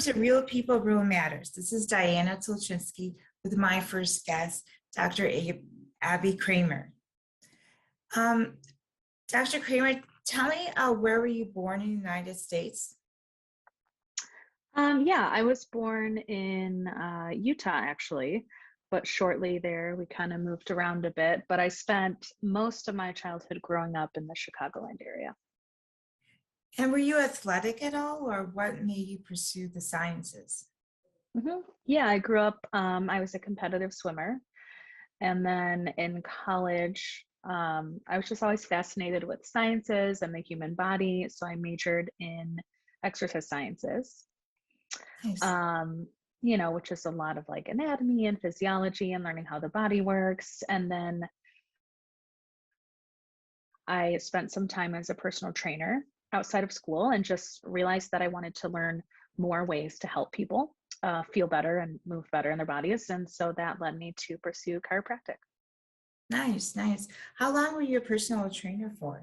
to Real People, Real Matters. This is Diana Tulchinsky with my first guest, Dr. Abby Kramer. Dr. Kramer, tell me, where were you born in the United States? Yeah, I was born in Utah, actually, but shortly there we kind of moved around a bit. But I spent most of my childhood growing up in the Chicagoland area. And were you athletic at all, or what made you pursue the sciences? Yeah, I grew up, I was a competitive swimmer. And then in college, I was just always fascinated with sciences and the human body. So I majored in exercise sciences. Nice. Which is a lot of like anatomy and physiology and learning how the body works. And then I spent some time as a personal trainer outside of school and just realized that I wanted to learn more ways to help people feel better and move better in their bodies. And so that led me to pursue chiropractic. Nice, nice. How long were you a personal trainer for?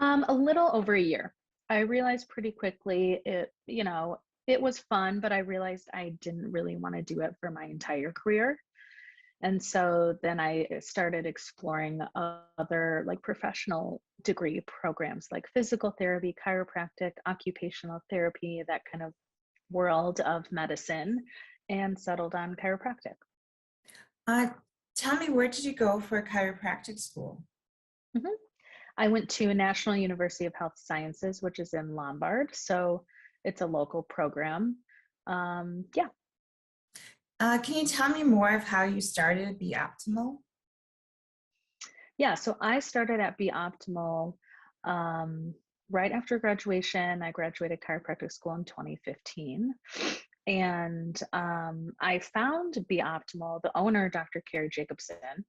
A little over a year. I realized pretty quickly it was fun, but I realized I didn't really want to do it for my entire career. And so then I started exploring other like professional degree programs like physical therapy, chiropractic, occupational therapy, that kind of world of medicine, and settled on chiropractic. Uh, Tell me, where did you go for chiropractic school? Mhm. I went to National University of Health Sciences, which is in Lombard. So it's a local program. Yeah. Can you tell me more of how you started Be Optimal? Yeah. So I started at Be Optimal right after graduation. I graduated chiropractic school in 2015. And I found Be Optimal, the owner, Dr. Carrie Jacobson.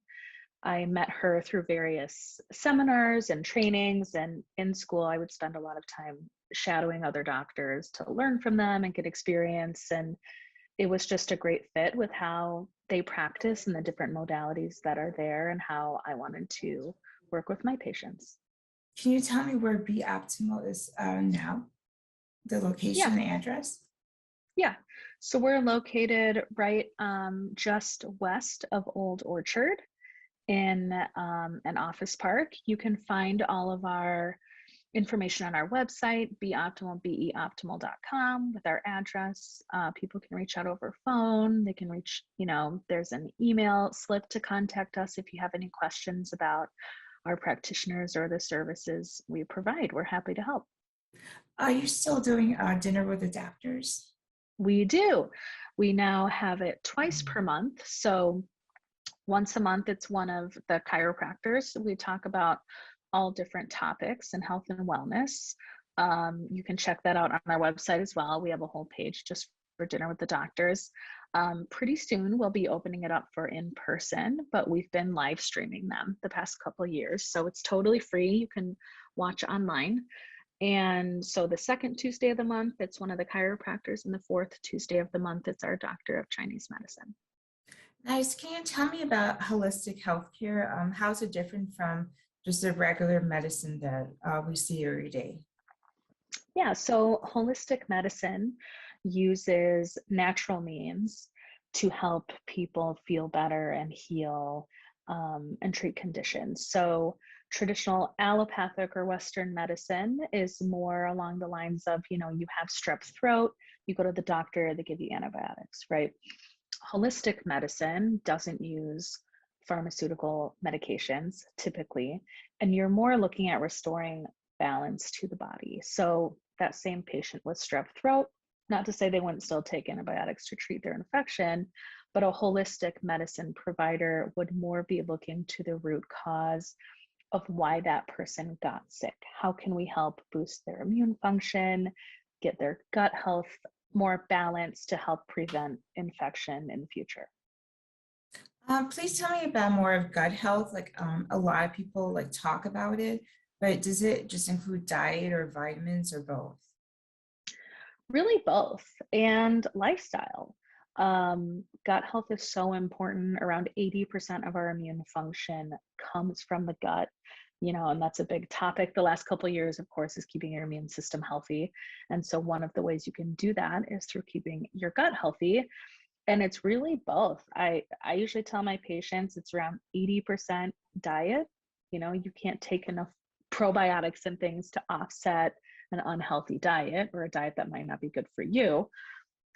I met her through various seminars and trainings, and in school, I would spend a lot of time shadowing other doctors to learn from them and get experience. And it was just a great fit with how they practice and the different modalities that are there and how I wanted to work with my patients. Can you tell me where Be Optimal is now? The location Yeah, and address? yeah. So we're located right just west of Old Orchard in an office park. You can find all of our information on our website, beoptimal.com, with our address. People can reach out over phone. They can reach, there's an email slip to contact us if you have any questions about our practitioners or the services we provide. We're happy to help. Are you still doing dinner with the doctors? We do. We now have it twice per month. So once a month, it's one of the chiropractors. We talk about all different topics in health and wellness. You can check that out on our website as well. We have a whole page just for dinner with the doctors. Pretty soon, we'll be opening it up for in person, but we've been live streaming them the past couple of years. So it's totally free. You can watch online. And so the second Tuesday of the month, it's one of the chiropractors, and the fourth Tuesday of the month, it's our doctor of Chinese medicine. Nice. Can you tell me about holistic healthcare? How's it different from just the regular medicine that we see every day? Yeah, so holistic medicine uses natural means to help people feel better and heal and treat conditions. So traditional allopathic or Western medicine is more along the lines of, you have strep throat, you go to the doctor, they give you antibiotics, right? Holistic medicine doesn't use pharmaceutical medications typically, and you're more looking at restoring balance to the body. So that same patient with strep throat, not to say they wouldn't still take antibiotics to treat their infection, but a holistic medicine provider would more be looking to the root cause of why that person got sick. How can we help boost their immune function, get their gut health more balanced to help prevent infection in the future? Please tell me about more of gut health. Like a lot of people like talk about it, but does it just include diet or vitamins or both? Really both, and lifestyle. Gut health is so important. Around 80% of our immune function comes from the gut. And that's a big topic the last couple of years, of course, is keeping your immune system healthy. And so one of the ways you can do that is through keeping your gut healthy. And it's really both. I usually tell my patients it's around 80% diet. You can't take enough probiotics and things to offset an unhealthy diet or a diet that might not be good for you.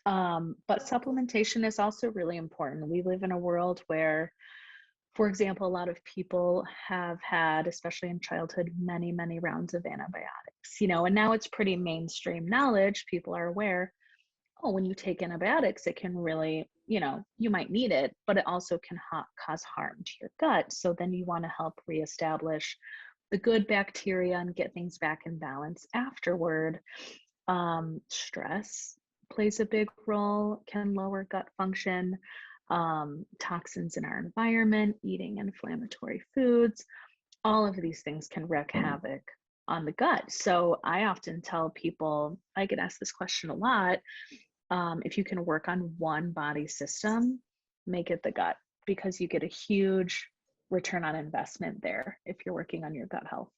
But supplementation is also really important. We live in a world where, for example, a lot of people have had, especially in childhood, many, many rounds of antibiotics, and now it's pretty mainstream knowledge. People are aware, oh, when you take antibiotics, it can really, you might need it, but it also can cause harm to your gut. So then you want to help reestablish the good bacteria and get things back in balance afterward. Stress plays a big role, can lower gut function. Toxins in our environment, eating inflammatory foods, all of these things can wreak havoc on the gut. So I often tell people, I get asked this question a lot, if you can work on one body system, make it the gut, because you get a huge return on investment there if you're working on your gut health.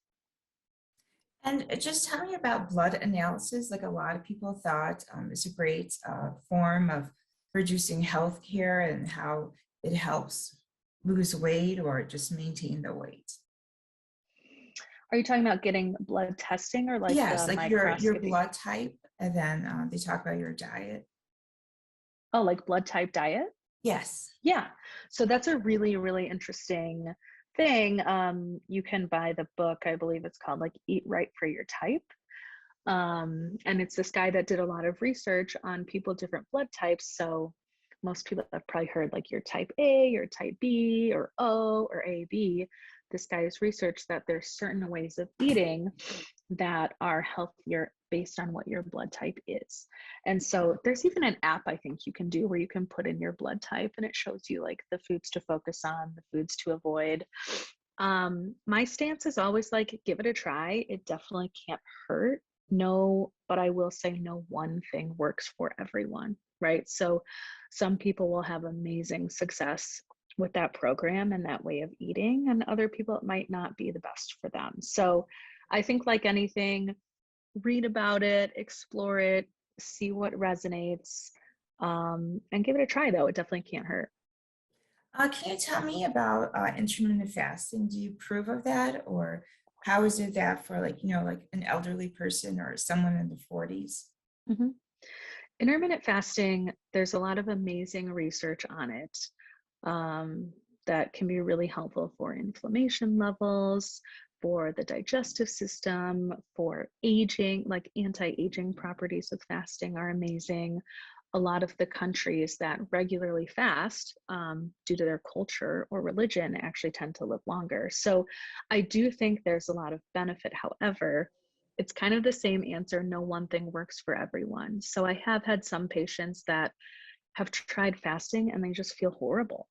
And just tell me about blood analysis. Like a lot of people thought it's a great form of producing healthcare and how it helps lose weight or just maintain the weight. Are you talking about getting blood testing or like Yes, the like your microscopy? blood type, and then they talk about your diet. Oh, like blood type diet? Yes. Yeah. So that's a really, really interesting thing. You can buy the book, I believe it's called like Eat Right for Your Type. And it's this guy that did a lot of research on people different blood types. So most people have probably heard like your type A or type B or O or AB. This guy has researched that there's certain ways of eating that are healthier based on what your blood type is. And so there's even an app I think you can do where you can put in your blood type and it shows you like the foods to focus on, the foods to avoid. My stance is always like, give it a try. It definitely can't hurt. No, but I will say no one thing works for everyone, right? So some people will have amazing success with that program and that way of eating, and other people, it might not be the best for them. So I think like anything, read about it, explore it, see what resonates, and give it a try though. It definitely can't hurt. Can you tell me about intermittent fasting? Do you approve of that, or how is it that for like an elderly person or someone in the 40s? Mhm. Intermittent fasting, there's a lot of amazing research on it, that can be really helpful for inflammation levels, for the digestive system, for aging, like anti-aging properties of fasting are amazing. A lot of the countries that regularly fast, due to their culture or religion, actually tend to live longer. So I do think there's a lot of benefit. However, it's kind of the same answer. No one thing works for everyone. So I have had some patients that have tried fasting and they just feel horrible.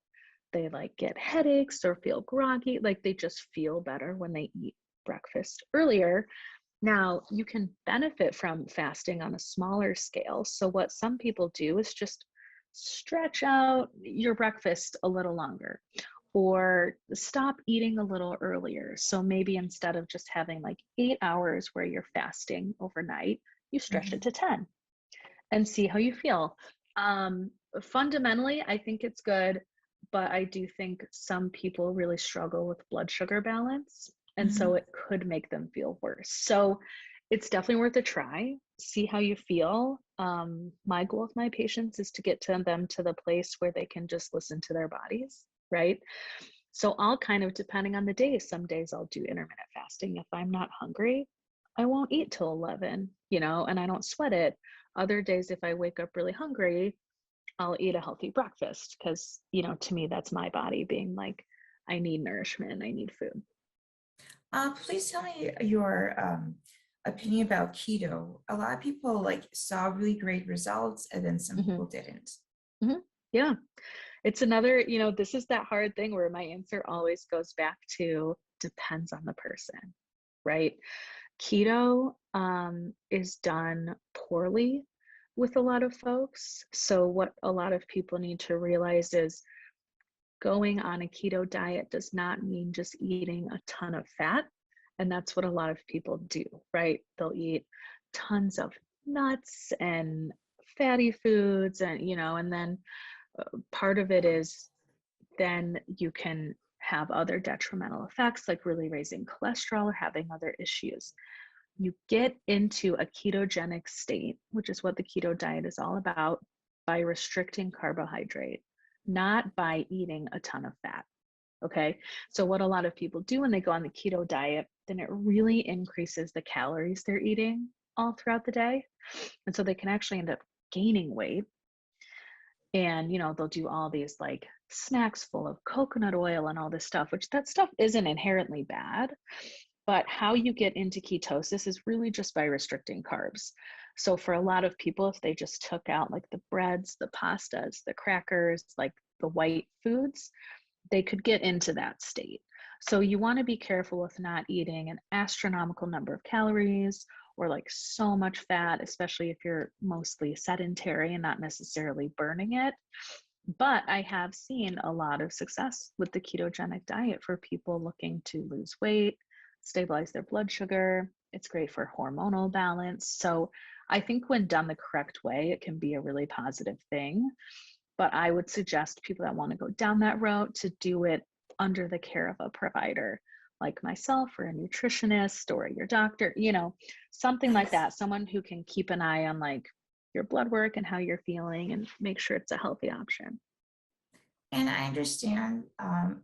They like get headaches or feel groggy, like they just feel better when they eat breakfast earlier. Now, you can benefit from fasting on a smaller scale. So, what some people do is just stretch out your breakfast a little longer or stop eating a little earlier. So, maybe instead of just having like 8 hours where you're fasting overnight, you stretch it Mhm. to 10 and see how you feel. Fundamentally, I think it's good, but I do think some people really struggle with blood sugar balance. And so Mhm. it could make them feel worse. So it's definitely worth a try. See how you feel. My goal with my patients is to get to them to the place where they can just listen to their bodies, right? So I'll kind of, depending on the day, some days I'll do intermittent fasting. If I'm not hungry, I won't eat till 11, and I don't sweat it. Other days, if I wake up really hungry, I'll eat a healthy breakfast because, to me, that's my body being like, I need nourishment, I need food. Please tell me your opinion about keto. A lot of people like saw really great results, and then some hmm people didn't. hmm Yeah. It's another, this is that hard thing where my answer always goes back to depends on the person, right? Keto is done poorly with a lot of folks. So, what a lot of people need to realize is going on a keto diet does not mean just eating a ton of fat. And that's what a lot of people do, right? They'll eat tons of nuts and fatty foods, and, and then part of it is then you can have other detrimental effects like really raising cholesterol or having other issues. You get into a ketogenic state, which is what the keto diet is all about, by restricting carbohydrate, not by eating a ton of fat. Okay. So, what a lot of people do when they go on the keto diet, then it really increases the calories they're eating all throughout the day. And so they can actually end up gaining weight. And, they'll do all these like snacks full of coconut oil and all this stuff, which that stuff isn't inherently bad. But how you get into ketosis is really just by restricting carbs. So for a lot of people, if they just took out like the breads, the pastas, the crackers, like the white foods, they could get into that state. So you want to be careful with not eating an astronomical number of calories or like so much fat, especially if you're mostly sedentary and not necessarily burning it. But I have seen a lot of success with the ketogenic diet for people looking to lose weight, stabilize their blood sugar. It's great for hormonal balance. So I think when done the correct way, it can be a really positive thing. But I would suggest people that want to go down that route to do it under the care of a provider like myself or a nutritionist or your doctor, something like Yes. that. Someone who can keep an eye on like your blood work and how you're feeling and make sure it's a healthy option. And I understand,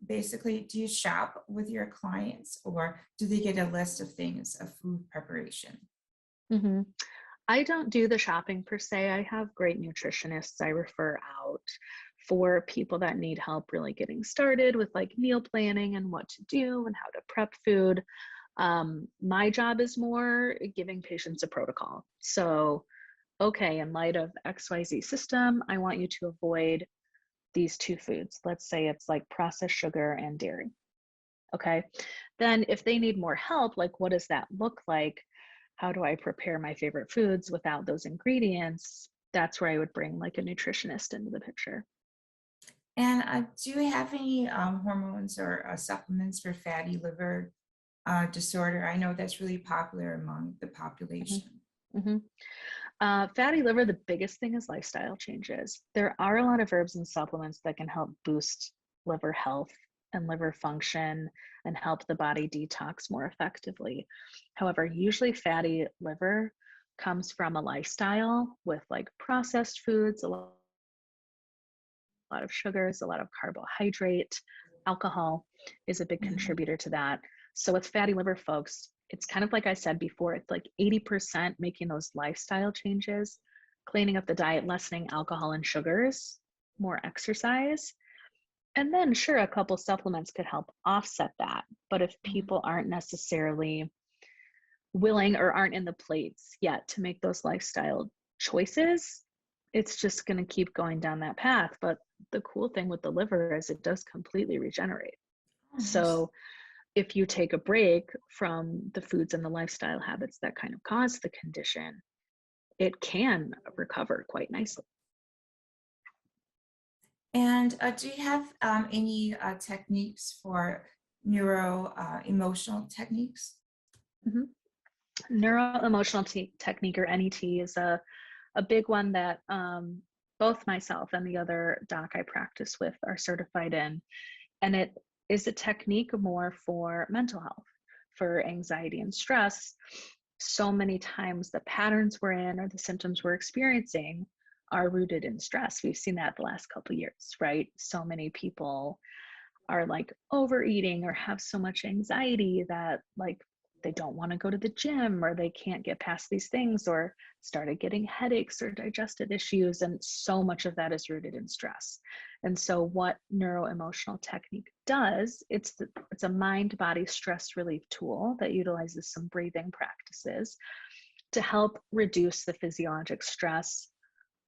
basically, do you shop with your clients or do they get a list of things of food preparation? hmm I don't do the shopping per se. I have great nutritionists I refer out for people that need help really getting started with like meal planning and what to do and how to prep food. My job is more giving patients a protocol. So, okay, in light of XYZ system, I want you to avoid these two foods. Let's say it's like processed sugar and dairy. Okay. Then if they need more help, like what does that look like? How do I prepare my favorite foods without those ingredients? That's where I would bring like a nutritionist into the picture. And do you have any hormones or supplements for fatty liver disorder? I know that's really popular among the Mhm, population. mhm. Fatty liver, the biggest thing is lifestyle changes. There are a lot of herbs and supplements that can help boost liver health and liver function and help the body detox more effectively. However, usually fatty liver comes from a lifestyle with like processed foods, a lot of sugars, a lot of carbohydrate. Alcohol is a big Mhm. contributor to that. So with fatty liver folks, it's kind of like I said before, it's like 80% making those lifestyle changes, cleaning up the diet, lessening alcohol and sugars, more exercise. And then sure, a couple supplements could help offset that. But if Mhm. people aren't necessarily willing or aren't in the place yet to make those lifestyle choices, it's just going to keep going down that path. But the cool thing with the liver is it does completely regenerate. Oh, nice. So if you take a break from the foods and the lifestyle habits that kind of cause the condition, it can recover quite nicely. And do you have any techniques for neuro emotional techniques? Mhm. Neuroemotional technique or NET is a big one that both myself and the other doc I practice with are certified in. And it is a technique more for mental health, for anxiety and stress. So many times the patterns we're in or the symptoms we're experiencing are rooted in stress. We've seen that the last couple of years, right? So many people are like overeating or have so much anxiety that like they don't want to go to the gym or they can't get past these things or started getting headaches or digestive issues, and so much of that is rooted in stress. And so what neuroemotional technique does, it's a mind body stress relief tool that utilizes some breathing practices to help reduce the physiologic stress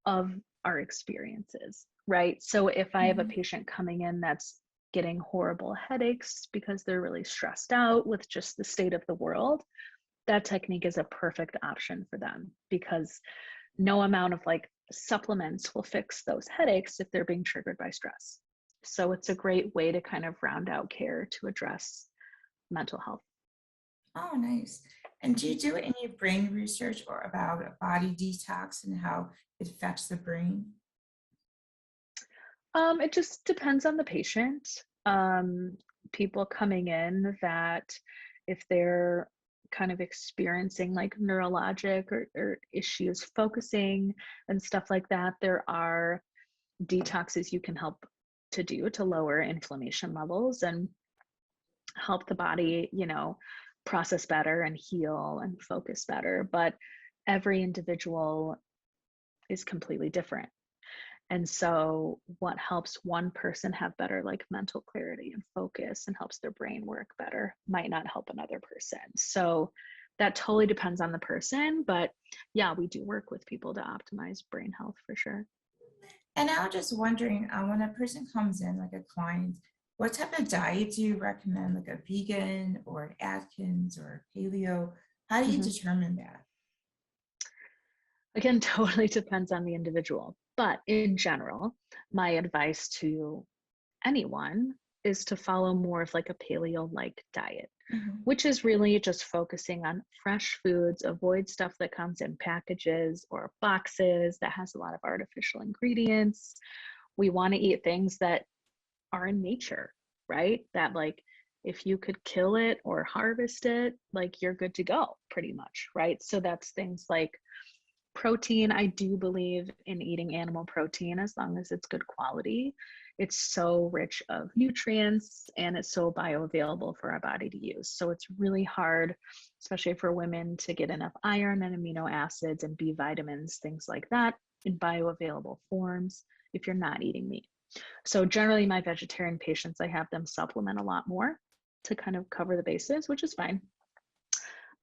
of our experiences, right? So if I have a Mhm. patient coming in that's getting horrible headaches because they're really stressed out with just the state of the world, that technique is a perfect option for them because no amount of like supplements will fix those headaches if they're being triggered by stress. So it's a great way to kind of round out care to address mental health. Oh, nice. And do you do any brain research or about a body detox and how it affects the brain? It just depends on the patient. People coming in that if they're kind of experiencing like neurologic or issues focusing and stuff like that, there are detoxes you can help to do to lower inflammation levels and help the body, process better and heal and focus better. But every individual is completely different. And so, what helps one person have better like mental clarity and focus and helps their brain work better might not help another person. So, that totally depends on the person. But yeah, we do work with people to optimize brain health for sure. And I was just wondering, when a person comes in, like a client, what type of diet do you recommend, like a vegan or Atkins or paleo? How do you Mhm. determine that? Again, totally depends on the individual. But in general, my advice to anyone is to follow more of like a paleo like diet, Mhm. which is really just focusing on fresh foods, avoid stuff that comes in packages or boxes that has a lot of artificial ingredients. We want to eat things that are in nature, right? That like if you could kill it or harvest it, like you're good to go pretty much, right? So that's things like protein. I do believe in eating animal protein as long as it's good quality. It's so rich of nutrients and it's so bioavailable for our body to use. So it's really hard, especially for women, to get enough iron and amino acids and B vitamins, things like that, in bioavailable forms if you're not eating meat. So generally, my vegetarian patients, I have them supplement a lot more to kind of cover the bases, which is fine.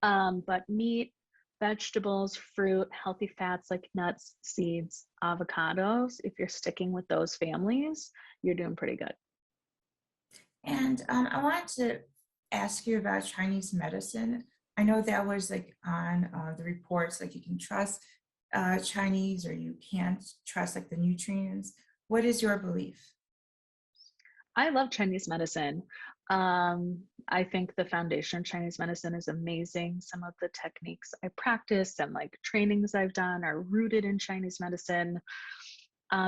But meat, vegetables, fruit, healthy fats like nuts, seeds, avocados, if you're sticking with those families, you're doing pretty good. And I wanted to ask you about Chinese medicine. I know that was like on the reports, like you can trust Chinese or you can't trust like the nutrients. What is your belief? I love Chinese medicine. I think the foundation of Chinese medicine is amazing. Some of the techniques I practice and like trainings I've done are rooted in Chinese medicine.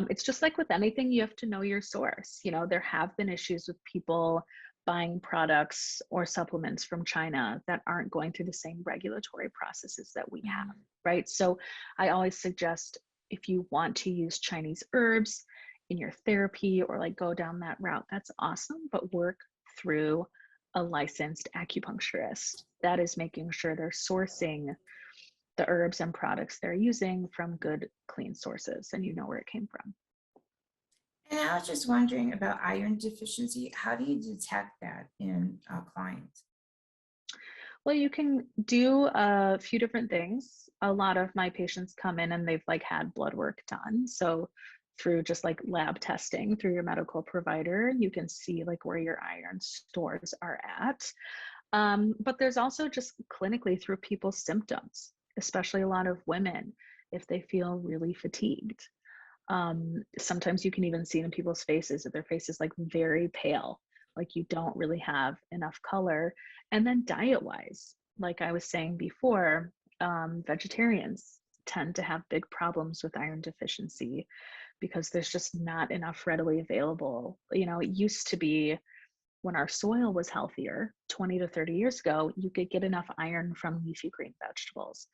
It's just like with anything, you have to know your source. There have been issues with people buying products or supplements from China that aren't going through the same regulatory processes that we have, Mhm. right? So I always suggest if you want to use Chinese herbs in your therapy or like go down that route, that's awesome, but work through a licensed acupuncturist. That is making sure they're sourcing the herbs and products they're using from good, clean sources and you know where it came from. And I was just wondering about iron deficiency. How do you detect that in clients? Well, you can do a few different things. A lot of my patients come in and they've like had blood work done. So through just like lab testing through your medical provider, you can see like where your iron stores are at. But there's also just clinically through people's symptoms, especially a lot of women, if they feel really fatigued. Sometimes you can even see it in people's faces that their face is like very pale, like you don't really have enough color. And then diet wise, like I was saying before, vegetarians tend to have big problems with iron deficiency because there's just not enough readily available. It used to be when our soil was healthier 20 to 30 years ago, you could get enough iron from leafy green vegetables.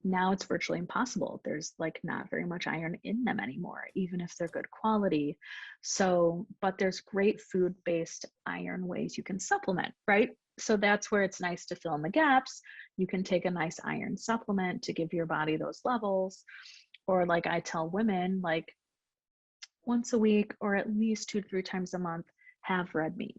Now it's virtually impossible. There's like not very much iron in them anymore, even if they're good quality. So, but there's great food based iron ways you can supplement, right? So that's where it's nice to fill in the gaps. You can take a nice iron supplement to give your body those levels. Or, like I tell women, like once a week or at least 2 to 3 times a month, have red meat.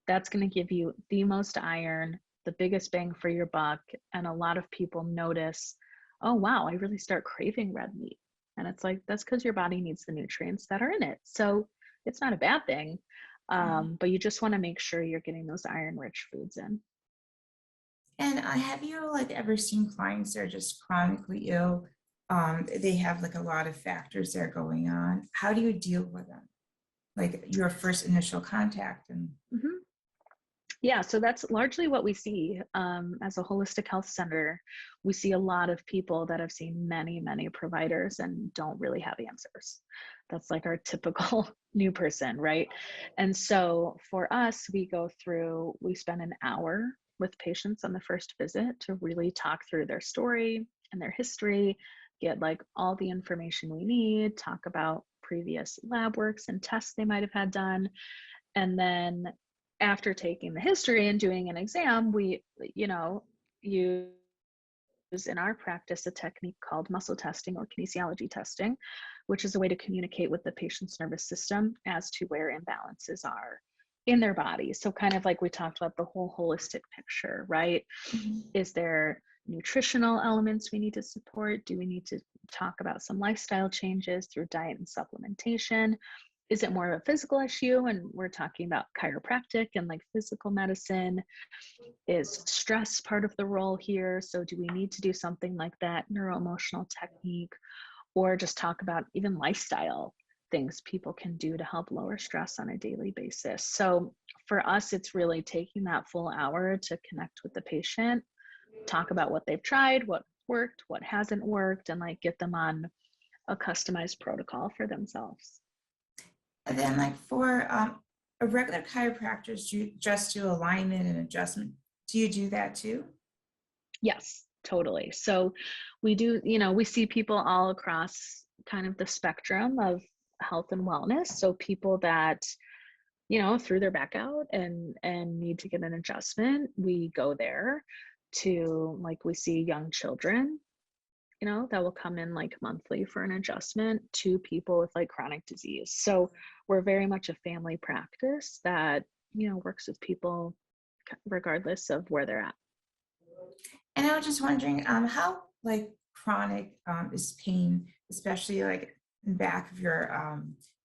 That's going to give you the most iron, the biggest bang for your buck. And a lot of people notice, oh, wow, I really start craving red meat. And it's like, that's because your body needs the nutrients that are in it. So it's not a bad thing. Mhm. But you just want to make sure you're getting those iron rich foods in. And have you like ever seen clients that are just chronically ill? They have like a lot of factors that are going on. How do you deal with them? Like your first initial contact and Mhm. Yeah, so that's largely what we see as a holistic health center. We see a lot of people that have seen many, many providers and don't really have answers. That's like our typical new person, right? And so for us, we spend an hour with patients on the first visit to really talk through their story and their history, get like all the information we need, talk about previous lab works and tests they might have had done. And then after taking the history and doing an exam, we, use in our practice a technique called muscle testing or kinesiology testing, which is a way to communicate with the patient's nervous system as to where imbalances are in their body. So kind of like we talked about the whole holistic picture, right? Mhm. Is there nutritional elements we need to support? Do we need to talk about some lifestyle changes through diet and supplementation? Is it more of a physical issue? And we're talking about chiropractic and like physical medicine. Is stress part of the role here? So do we need to do something like that neuroemotional technique, or just talk about even lifestyle things people can do to help lower stress on a daily basis? So for us, it's really taking that full hour to connect with the patient, talk about what they've tried, what worked, what hasn't worked, and like get them on a customized protocol for themselves. And then like for a regular chiropractor, do you just do alignment and adjustment? Do you do that too? Yes, totally. So we do, we see people all across kind of the spectrum of health and wellness. So people that, threw their back out and need to get an adjustment, we go there. To like we see young children, that will come in like monthly for an adjustment, to people with like chronic disease. So we're very much a family practice that, works with people regardless of where they're at. And I was just wondering, how like chronic is pain, especially like in the back of your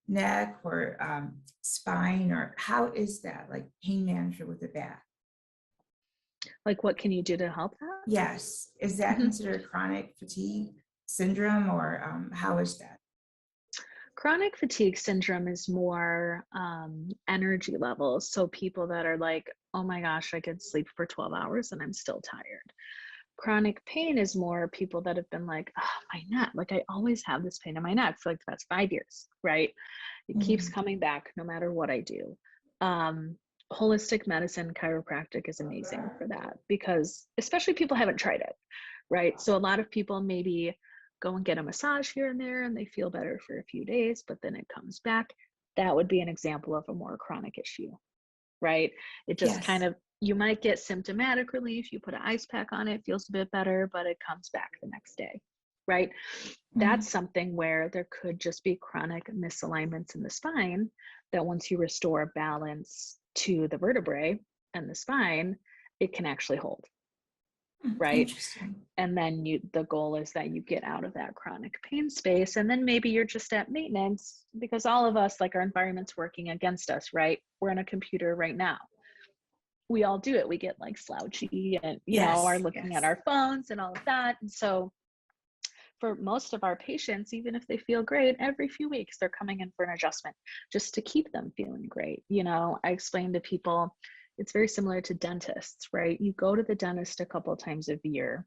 neck or spine, or how is that like pain management with the back? Like, what can you do to help that? Yes, is that Mhm. considered chronic fatigue syndrome, or how is that? Chronic fatigue syndrome is more energy levels. So people that are like, oh my gosh, I could sleep for 12 hours and I'm still tired. Chronic pain is more people that have been like, oh, my neck, like I always have this pain in my neck for like the past 5 years, right? It keeps Mhm. coming back no matter what I do. Um, Holistic medicine, chiropractic is amazing for that, because especially people haven't tried it, right? So a lot of people maybe go and get a massage here and there and they feel better for a few days, but then it comes back. That would be an example of a more chronic issue, right? It just kind Yes. of, you might get symptomatic relief, you put an ice pack on it, feels a bit better, but it comes back the next day, right? That's Mhm. something where there could just be chronic misalignments in the spine that once you restore balance to the vertebrae and the spine, it can actually hold, right? Interesting. And then the goal is that you get out of that chronic pain space, and then maybe you're just at maintenance, because all of us, like, our environment's working against us, right? We're on a computer right now, we all do it, we get like slouchy and are Yes, looking at yes. our phones and all of that. And so for most of our patients, even if they feel great, every few weeks they're coming in for an adjustment just to keep them feeling great. I explain to people, it's very similar to dentists, right? You go to the dentist a couple of times a year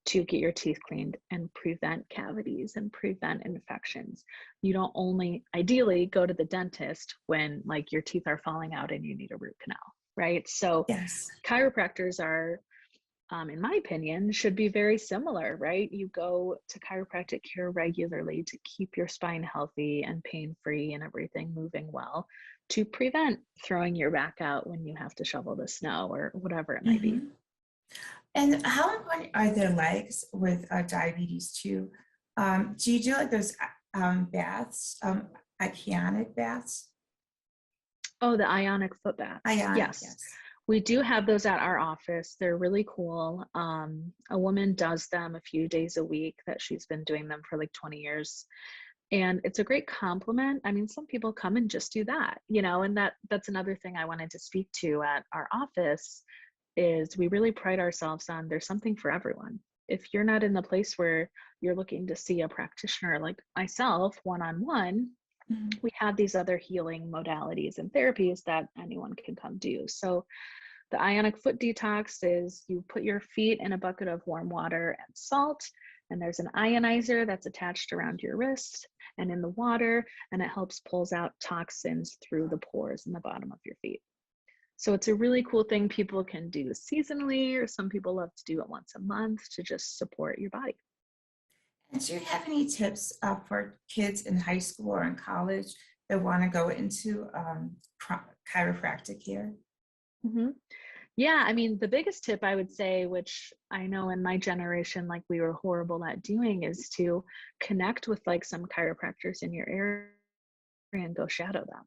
to get your teeth cleaned and prevent cavities and prevent infections. You don't only ideally go to the dentist when like your teeth are falling out and you need a root canal, right? So Yes. chiropractors are, in my opinion, should be very similar, right? You go to chiropractic care regularly to keep your spine healthy and pain-free and everything moving well, to prevent throwing your back out when you have to shovel the snow or whatever it might be. Hmm. And how important are their legs with diabetes too? Do you do like those baths, ionic baths? Oh, the ionic foot baths. Ionic, Yes. yes. We do have those at our office. They're really cool. A woman does them a few days a week that she's been doing them for like 20 years. And it's a great compliment. I mean, some people come and just do that, and that's another thing I wanted to speak to at our office is we really pride ourselves on there's something for everyone. If you're not in the place where you're looking to see a practitioner like myself one-on-one, Mhm. we have these other healing modalities and therapies that anyone can come do. So The ionic foot detox is you put your feet in a bucket of warm water and salt, and there's an ionizer that's attached around your wrist and in the water, and it helps pulls out toxins through the pores in the bottom of your feet. So it's a really cool thing people can do seasonally, or some people love to do it once a month to just support your body. And do you have any tips for kids in high school or in college that want to go into chiropractic care? hmm Yeah, I mean, the biggest tip I would say, which I know in my generation, like we were horrible at doing, is to connect with like some chiropractors in your area and go shadow them.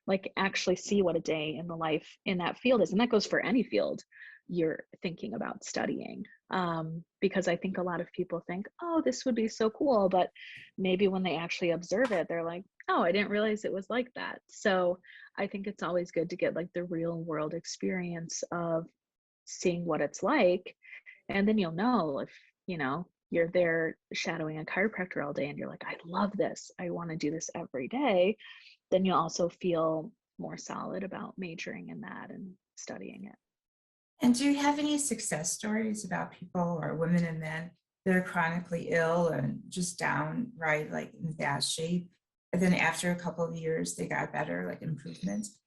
Like actually see what a day in the life in that field is. And that goes for any field you're thinking about studying. Because I think a lot of people think, oh, this would be so cool. But maybe when they actually observe it, they're like, oh, I didn't realize it was like that. So I think it's always good to get like the real world experience of seeing what it's like. And then you'll know if, you're there shadowing a chiropractor all day and you're like, I love this. I want to do this every day. Then you'll also feel more solid about majoring in that and studying it. And do you have any success stories about people or women and men that are chronically ill and just downright like in bad shape? And then after a couple of years, they got better, like improvements?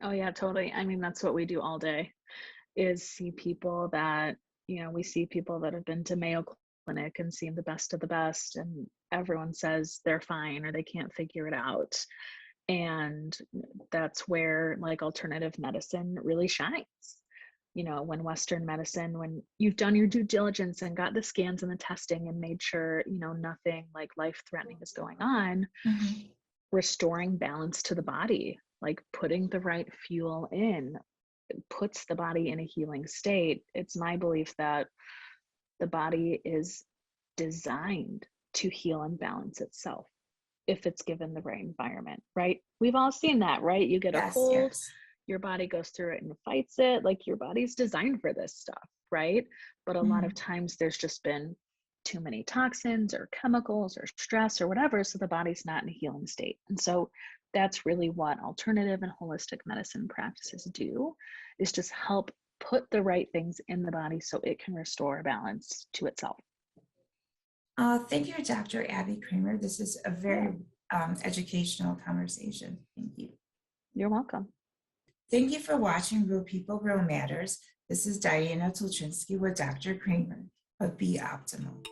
Oh yeah, totally. I mean, that's what we do all day is see people that, we see people that have been to Mayo Clinic and seen the best of the best, and everyone says they're fine or they can't figure it out. And that's where like alternative medicine really shines. When Western medicine, when you've done your due diligence and got the scans and the testing and made sure, nothing like life threatening is going on, Mhm. restoring balance to the body, like putting the right fuel in, puts the body in a healing state. It's my belief that the body is designed to heal and balance itself if it's given the right environment, right? We've all seen that, right? You get a Yes, cold, yes. your body goes through it and fights it. Like your body's designed for this stuff, right? But a lot of Mhm. times there's just been too many toxins or chemicals or stress or whatever, so the body's not in a healing state. And so that's really what alternative and holistic medicine practices do, is just help put the right things in the body so it can restore balance to itself. Thank you, Dr. Abby Kramer. This is a Yeah, very educational conversation. Thank you. you're welcome. Thank you for watching Real People, Real Matters. This is Diana Tulchinsky with Dr. Kramer of Be Optimal.